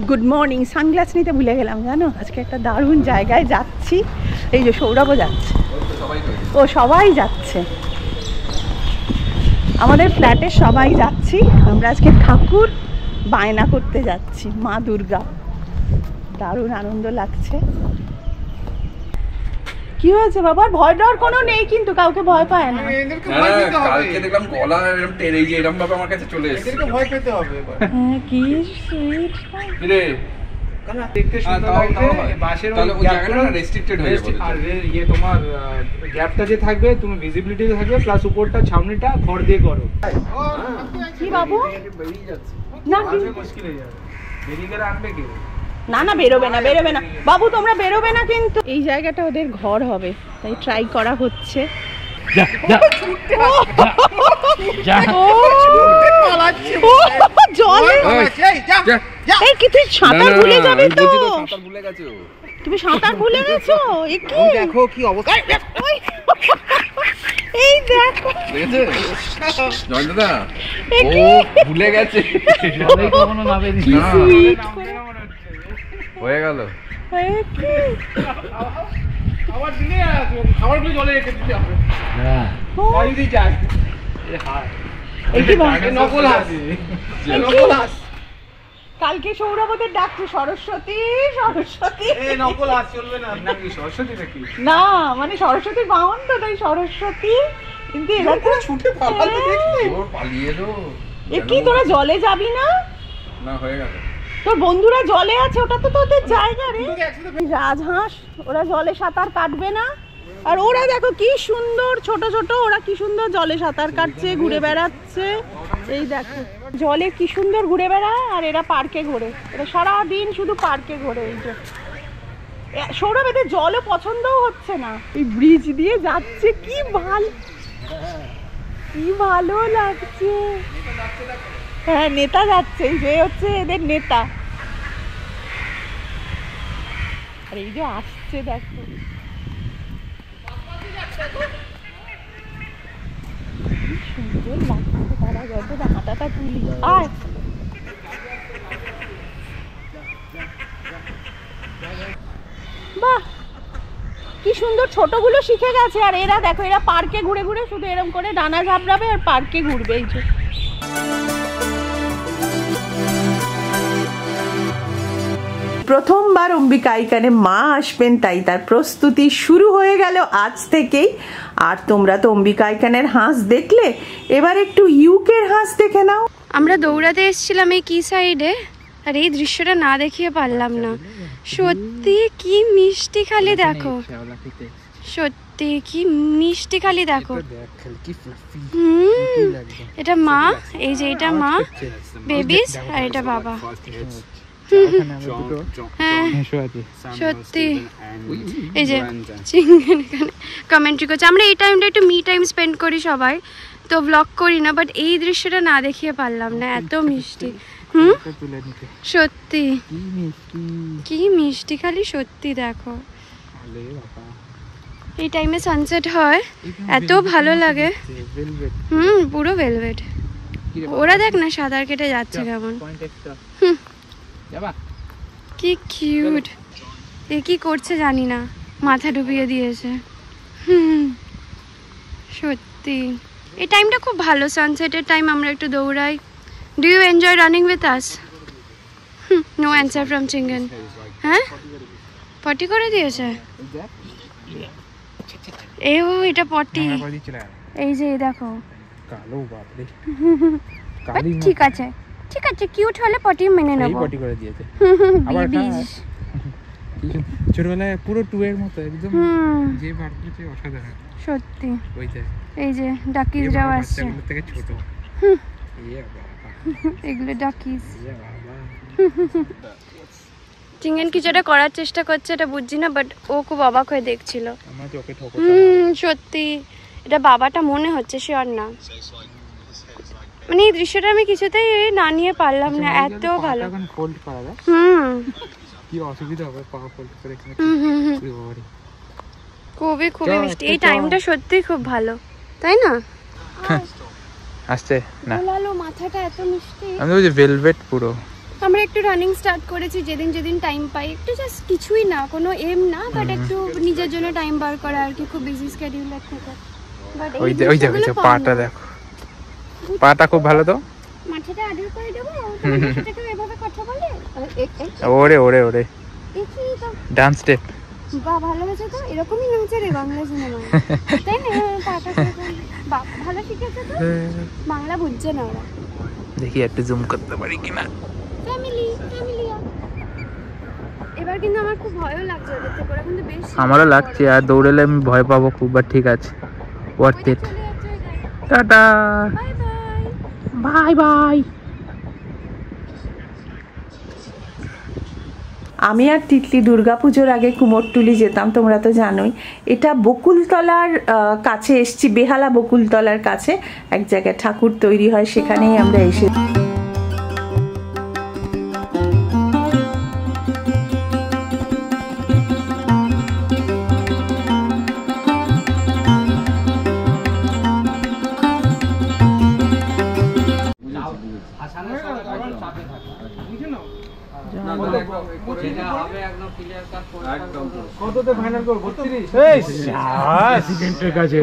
Good morning. Sunglass নিতে ভুলে গেলাম জানো, আজকে একটা দারুণ জায়গায় যাচ্ছি। এই যে সৌরভও যাচ্ছে, ও সবাই যাচ্ছে, আমাদের ফ্ল্যাটের সবাই যাচ্ছি আমরা। আজকে ঠাকুর বায়না করতে যাচ্ছি, মা দুর্গা। দারুণ আনন্দ লাগছে। কি হয়েছে বাবা? ভয় ডর কোনো নেই, কিন্তু কাউকে ভয় পায় না। কালকে দেখলাম গলা এরকম টেনে গিয়ে এরকম ভাবে আমার কাছে চলে এসেছে। এদেরকে ভয় পেতে হবে এবার। হ্যাঁ, কি সুইট রে কারণ দেখতে সুন্দর লাগবে। বাসের ওই জায়গাটা না রেস্ট্রিক্টেড হয়ে যাবে। আর ইয়ে তোমার গ্যাপটা যে থাকবে, তুমি ভিজিবিলিটি থাকবে, প্লাস উপরটা ছাউনিটা খড় দিয়ে করো। কি বাবু? বেরিয়ে যাচ্ছে না মুশকিল হয়ে যাবে। বেরিয়ে গেলে আনবে কে? না না, বেরোবে না, বেরোবে না বাবু, তোমরা বেরোবে না। কিন্তু এই জায়গাটা ওদের ঘর হবে, তাই ট্রাই করা হচ্ছে। সাঁতার ভুলে যাবে তো। তুমি সাঁতার ভুলে গেছো? দেখো কি অবস্থা। এই দেখো, ভুলে গেছে। হয়ে গেল। খাবারগুলো জলে রেখে দিতে হবে। কালকে সৌরভদের ডাকছে সরস্বতী সরস্বতী। নকল হাস চলবে না। নাকি সরস্বতী নাকি? না মানে সরস্বতীর বাহন তো, তাই সরস্বতী। কিন্তু এরা তো ছুটে পালালো, দেখলি? ওর পালিয়ে এলো। এ কি তোরা জলে যাবি না? না, হয়ে গেল। তোর বন্ধুরা জলে আছে, ওটা তো তোদের জায়গা রে। রাজহাঁস, ওরা জলে সাঁতার কাটবে না। আর ওরা দেখো কি সুন্দর ছোট ছোট, ওরা কি সুন্দর জলে সাঁতার কাটছে, ঘুরে বেড়াচ্ছে। এই দেখো জলে কি সুন্দর ঘুরে বেড়ায়, আর এরা পার্কে ঘোরে। এরা সারাদিন শুধু পার্কে ঘোরে। এই যে সৌরভ, এদের জলও পছন্দও হচ্ছে না। এই ব্রিজ দিয়ে যাচ্ছে, কি ভালো লাগছে। হ্যাঁ, নেতা যাচ্ছে, এই যে হচ্ছে এদের নেতা। আর এই যে আসছে দেখো, সুন্দর লাগছে। তারা যত হাঁটাটা তুলি। আর বাহ, কি সুন্দর ছোটগুলো শিখে গেছে। আর এরা দেখো, এরা পার্কে ঘুরে ঘুরে শুধু এরকম করে ডানা ঝাপড়াবে আর পার্কে ঘুরবে। এই যে প্রথমবার অম্বিকা আইকানে মা আসবেন, তাই তার প্রস্তুতি শুরু হয়ে গেল আজ থেকেই। আর তোমরা তো অম্বিকা আইকানের হাঁস দেখলে, এবার একটু ইউকের হাঁস দেখে নাও। আমরা দৌড়াতে এসেছিলাম এই কি সাইডে, আর এই দৃশ্যটা না দেখিয়ে পারলাম না। সত্যি কি মিষ্টি, খালি দেখো। সত্যি কি মিষ্টি, খালি দেখো। এটা মা, এই যে এটা মা বেবিস, আর এটা বাবা। হ্যাঁ সত্যি। এই যে চিংগান এখানে কমেন্ট্রি করছে। আমরা এই টাইমটা একটু মি টাইম স্পেন্ড করি সবাই, তো ব্লগ করি না, বাট এই দৃশ্যটা না দেখিয়ে পারলাম না। এত মিষ্টি। সত্যি কি মিষ্টি, খালি সত্যি দেখো। এই টাইমে সানসেট হয়, এত ভালো লাগে। পুরো ভেলভেট। ওরা দেখ না সাঁতার কেটে যাচ্ছে কেমন। কি কিউট। এ কি করছে জানি না, মাথা ডুবিয়ে দিয়েছে। সত্যি এই টাইমটা খুব ভালো, সানসেটের টাইম। আমরা একটু দৌড়াই। Do you enjoy running with us? No answer from Chingen. হ্যাঁ, পটি করে দিয়েছে। ও এটা পটি। এই যে দেখো, ঠিক আছে ঠিক আছে, কিউট হলে পটি মেনে নেব। পটি করে দিয়েছে। আবার ছোটবেলায় পুরো টু এর মতো একদম, যে বারগুলো অসাধারণ সত্যি। ওই যে এই যে ডাকিজরাও আসছে থেকে ছোট। এগুলো ডাকিজ। চিঙ্গেন কিছু একটা করার চেষ্টা করছে, এটা বুঝছি না, বাট ও খুব অবাক হয়ে দেখছিল। সত্যি এটা বাবাটা মনে হচ্ছে, শিওর না। মানে এই দৃশ্যটা আমি কিছুতেই না নিয়ে পারলাম না, এত ভালো। খুবই খুবই মিষ্টি। এই টাইমটা সত্যি খুব ভালো, তাই না? আসছে না, লালো মাথাটা এত মিষ্টি। আমি বলছি ভেলভেট পুরো। আমরা একটু রানিং স্টার্ট করেছি, যেদিন যেদিন টাইম পাই একটু, জাস্ট কিছুই না, কোনো এম না, বাট একটু নিজের জন্য টাইম বার করা আর কি, খুব বিজি স্কেডিউলের থেকে। বাট ওই দেখো পাটা দেখো, পাটা খুব ভালো তো। মাথাটা আদর করে দেবো, মাথাটাকে এভাবে কথা বলে ওরে ওরে ওরে দেখি তো ডান্স স্টেপ। বাহ, ভালো হয়েছে তো, এরকমই নাচে রে বাংলা সিনেমায়, তাই না? পাটা বাহ, ভালো শিখেছে তো। বাংলা বুঝছে না ওরা। দেখি একটু জুম করতে পারি কিনা। ফ্যামিলি এবার কিন্তু আমার খুব ভয়ও লাগছে ওদের থেকে, ওরা কিন্তু বেশ। আমারও লাগছে, আর দৌড়ালে আমি ভয় পাবো খুব, বাট ঠিক আছে, worth it. Tata, bye bye. আমি আর তিতলি দুর্গাপুজোর আগে কুমোরটুলি যেতাম, তোমরা তো জানোই। এটা বকুলতলার কাছে এসছি, বেহালা বকুলতলার কাছে এক জায়গায় ঠাকুর তৈরি হয়, সেখানেই আমরা এসে।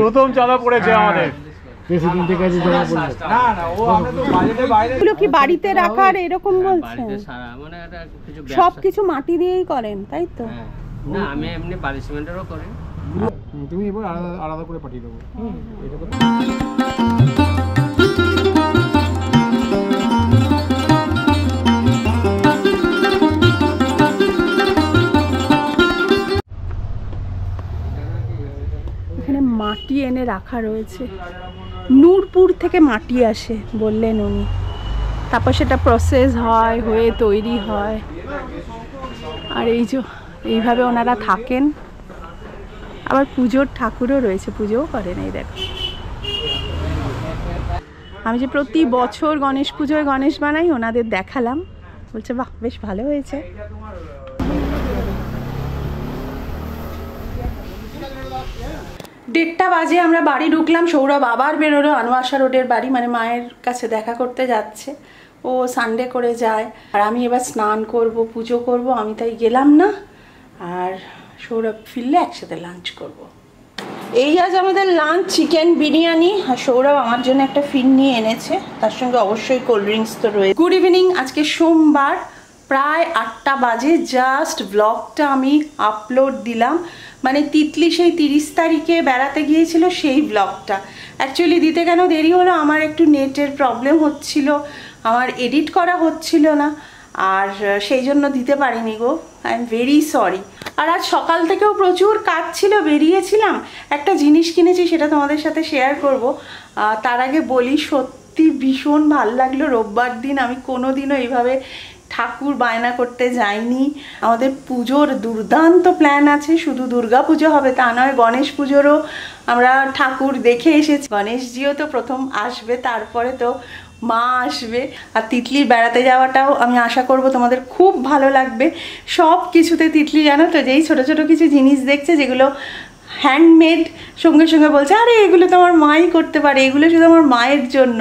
প্রথম চাঁদা পড়েছে আমাদের, প্রেসিডেন্টের কাছে জমা পড়েছে। না না, ও আমরা তো বাজেটের বাইরে। এগুলো কি বাড়িতে রাখার এরকম বলছেন? সবকিছু মাটি দিয়েই করেন, তাই তো? না, আমি এমনি বালি সিমেন্টেরও করি। তুমি এবার আলাদা করে পাঠিয়ে দেবো। এখানে মাটি এনে রাখা রয়েছে, নূরপুর থেকে মাটি আসে বললেন উনি, তারপর সেটা প্রসেস হয়, হয়ে তৈরি হয়। আর এই যে এইভাবে ওনারা থাকেন। আবার পুজোর ঠাকুরও রয়েছে, পুজোও করেন। এই দেখো, আমি যে প্রতি বছর গণেশ পুজোয় গণেশ বানাই, ওনাদের দেখালাম, বলছে বাহ বেশ ভালো হয়েছে। 1:30 বাজে আমরা বাড়ি ঢুকলাম। সৌরভ আবার বেরোলো আনোয়াসা রোডের বাড়ি, মানে মায়ের কাছে দেখা করতে যাচ্ছে। ও সানডে করে যায়, আর আমি এবার স্নান করব, পুজো করব, আমি তাই গেলাম না। আর সৌরভ ফিরলে একসাথে লাঞ্চ করব। এই আজ আমাদের লাঞ্চ, চিকেন বিরিয়ানি। আর সৌরভ আমার জন্য একটা ফিরনি এনেছে, তার সঙ্গে অবশ্যই কোল্ড ড্রিঙ্কস তো রয়েছে। গুড ইভিনিং, আজকে সোমবার, প্রায় 8টা বাজে। জাস্ট ব্লগটা আমি আপলোড দিলাম, মানে তিতলি সেই 30 তারিখে বেড়াতে গিয়েছিল সেই ব্লগটা। অ্যাকচুয়ালি দিতে কেন দেরি হলো, আমার একটু নেটের প্রবলেম হচ্ছিল, আমার এডিট করা হচ্ছিল না, আর সেই জন্য দিতে পারিনি গো। I am very sorry. আর আজ সকাল থেকেও প্রচুর কাজ ছিল, বেরিয়েছিলাম। একটা জিনিস কিনেছি, সেটা তোমাদের সাথে শেয়ার করব। তার আগে বলি, সত্যি ভীষণ ভালো লাগলো। রোববার দিন আমি কোনোদিনও এইভাবে ঠাকুর বায়না করতে যাইনি। আমাদের পুজোর দুর্দান্ত প্ল্যান আছে, শুধু দুর্গা পুজো হবে তা নয়, গণেশ পুজোরও আমরা ঠাকুর দেখে এসেছি। গণেশজিও তো প্রথম আসবে, তারপরে তো মা আসবে। আর তিতলির বেড়াতে যাওয়াটাও আমি আশা করব তোমাদের খুব ভালো লাগবে। সব কিছুতে তিতলি জানো তো, যেই ছোটো ছোটো কিছু জিনিস দেখছে যেগুলো হ্যান্ডমেড, সঙ্গে সঙ্গে বলছে আরে এগুলো তো আমার মাই করতে পারে, এগুলো শুধু আমার মায়ের জন্য।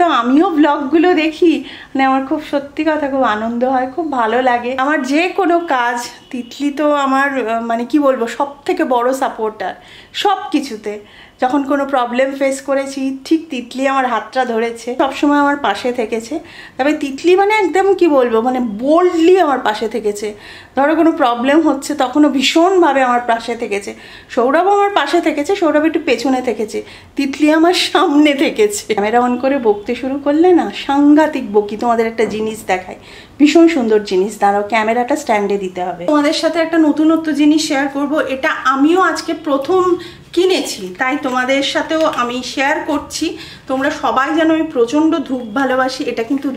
তো আমিও ব্লগগুলো দেখি, মানে আমার খুব সত্যি কথা খুব আনন্দ হয়, খুব ভালো লাগে। আমার যে কোনো কাজ, তিতলি তো আমার মানে কি বলবো, সব থেকে বড় সাপোর্টার সব কিছুতে। যখন কোনো প্রবলেম ফেস করেছি, ঠিক তিতলি আমার হাতটা ধরেছে, সবসময় আমার পাশে থেকেছে। তবে তিতলি মানে একদম কি বলবো, মানে বোল্ডলি আমার পাশে থেকেছে। ধরো কোনো প্রবলেম হচ্ছে, তখনও ভীষণভাবে আমার পাশে থেকেছে। সৌরভ আমার পাশে থেকেছে, সৌরভ একটু পেছনে থেকেছে, তিতলি আমার সামনে থেকেছে। ক্যামেরা অন করে বকতে শুরু করলে না, সাংঘাতিক বকি। তোমাদের একটা জিনিস দেখায়, ভীষণ সুন্দর জিনিস। দাঁড়াও, ক্যামেরাটা স্ট্যান্ডে দিতে হবে। তোমাদের সাথে একটা নতুনত্ব জিনিস শেয়ার করব। এটা আমিও আজকে প্রথম কিনেছি, তাই তোমাদের সাথেও আমি শেয়ার করছি। তোমরা সবাই জানো আমি প্রচণ্ড ধূপ ভালোবাসি। এটা কিন্তু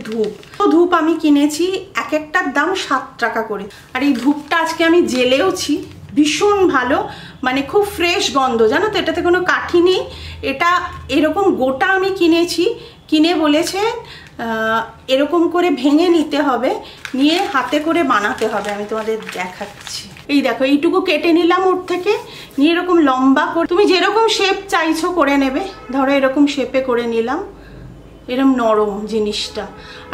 ধূপ আমি কিনেছি, এক একটার দাম 7 টাকা করে। আর এই ধূপটা আজকে আমি জ্বেলেওছি, ভীষণ ভালো, মানে খুব ফ্রেশ গন্ধ, জানো তো। এটাতে কোনো কাঠি নেই, এটা এরকম গোটা আমি কিনেছি। কিনে বলেছে এরকম করে ভেঙে নিতে হবে, নিয়ে হাতে করে বানাতে হবে। আমি তোমাদের দেখাচ্ছি। এই দেখো, এইটুকু কেটে নিলাম ওর থেকে, নিয়ে এরকম লম্বা করে, তুমি যেরকম শেপ চাইছো করে নেবে। ধরো এরকম শেপে করে নিলাম, এরকম নরম জিনিসটা।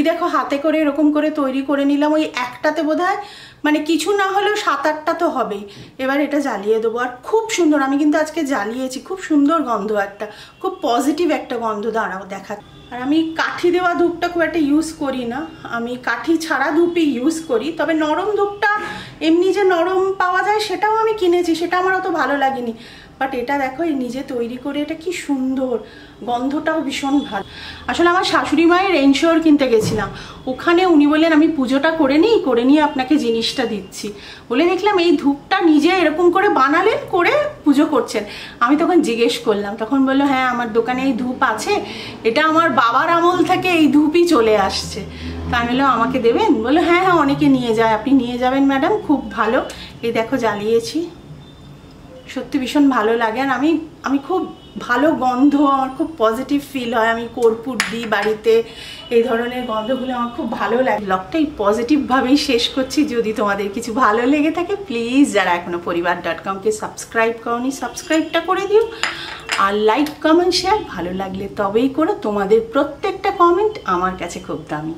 দেখো হাতে করে এরকম করে তৈরি করে নিলাম, ওই একটাতে বোধহয় মানে কিছু না হলেও 7-8টা তো হবেই। এবার এটা জ্বালিয়ে দেবো। আর খুব সুন্দর, আমি কিন্তু আজকে জ্বালিয়েছি, খুব সুন্দর গন্ধ, একটা খুব পজিটিভ একটা গন্ধ। দাঁড়াও দেখা। আর আমি কাঠি দেওয়া ধূপটা খুব একটা ইউজ করি না, আমি কাঠি ছাড়া ধূপই ইউজ করি। তবে নরম ধূপটা এমনি যে নরম পাওয়া যায় সেটাও আমি কিনেছি, সেটা আমার অত ভালো লাগেনি। বাট এটা দেখো এই নিজে তৈরি করে, এটা কি সুন্দর, গন্ধটাও ভীষণ ভালো। আসলে আমার শাশুড়ি মায়ের এনশিওর কিনতে গেছিলাম, ওখানে উনি বললেন আমি পুজোটা করে নিয়ে আপনাকে জিনিসটা দিচ্ছি। বলে দেখলাম এই ধূপটা নিজে এরকম করে বানালেন, করে পুজো করছেন। আমি তখন জিজ্ঞেস করলাম, তখন বললো হ্যাঁ আমার দোকানে এই ধূপ আছে, এটা আমার বাবার আমল থেকে এই ধূপই চলে আসছে। তা আমি বললাম আমাকে দেবেন? বললো হ্যাঁ হ্যাঁ অনেকে নিয়ে যায়, আপনি নিয়ে যাবেন ম্যাডাম, খুব ভালো। এই দেখো জ্বালিয়েছি, সত্যি ভীষণ ভালো লাগে। আর আমি খুব ভালো গন্ধ, আমার খুব পজিটিভ ফিল হয়। আমি কর্পূর দিই বাড়িতে, এই ধরনের গন্ধগুলো আমার খুব ভালো লাগে। ব্লগটা এই পজিটিভভাবেই শেষ করছি। যদি তোমাদের কিছু ভালো লেগে থাকে প্লিজ যারা এখনো পরিবার.com-কে সাবস্ক্রাইব করোনি সাবস্ক্রাইবটা করে দিও। আর লাইক কমেন্ট শেয়ার ভালো লাগলে তবেই করো, তোমাদের প্রত্যেকটা কমেন্ট আমার কাছে খুব দামি।